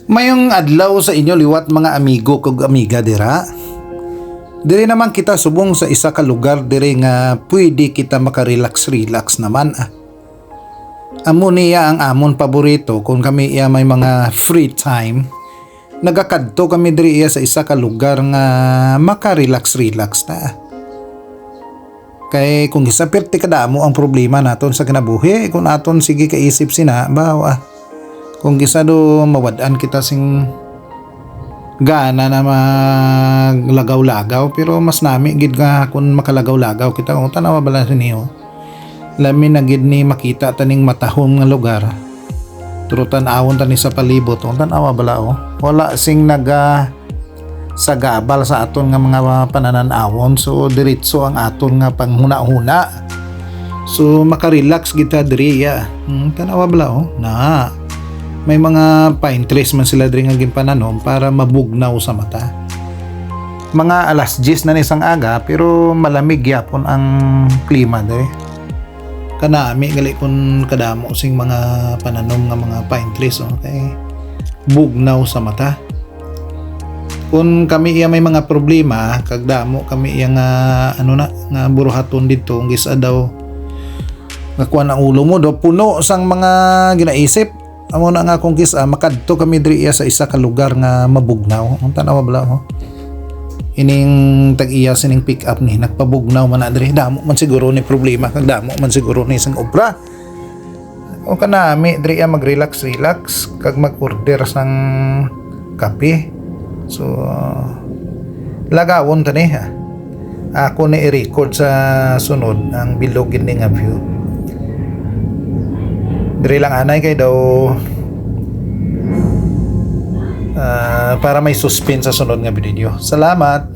Mayong adlaw sa inyo liwat mga amigo kag amiga dira. Diri naman kita subong sa isa ka lugar diri nga pwede kita makarelax-relax naman. Amo niya ang amon paborito kung kami iya may mga free time. Nagakadto kami diri iya sa isa ka lugar nga makarelax-relax ta. Kay kung gisapirti kadamo ang problema naton sa kinabuhi, kung aton sige kaisip sina bawa kung gisado mawad-an kita sing gana na maglagaw-lagaw, pero mas nami gid nga kung makalagaw-lagaw kita kung tanawa bala niyo lamin na gid ni makita taning matahom nga lugar turutan awon tani sa palibot kung tanawa bala wala sing naga sagabal sa aton nga mga pananan-awon, so diretso ang aton nga panghuna-huna, so makarelax kita diri ya. Tanawa bala na may mga pine trees man sila diri nga ginpananom para mabugnaw sa mata. Mga alas 10 na ni isang aga pero malamig yapon ang klima diri. Kanami gali pun kadamo sing mga pananom nga mga pine trees kay bugnaw sa mata. Kung kami iya may mga problema kag damo kami iya nga nga buruhaton didto gisa daw nga kuan ang ulo mo do puno sang mga ginaisip. Amo na nga kung kisa makadto kami diri sa isa ka lugar nga mabugnaw. Ang tanawa bala ining tag-iya sining pick up ni nagpabugnaw man na diri, damo man siguro ni problema kag damo man siguro ni isang obra. O kanami diri mag-relax kag mag-order sang kape. So lagawon tani ako ni i-record sa sunod ang bilog gini nga view. Diri lang anay kay daw para may suspense sa sunod nga video. Salamat.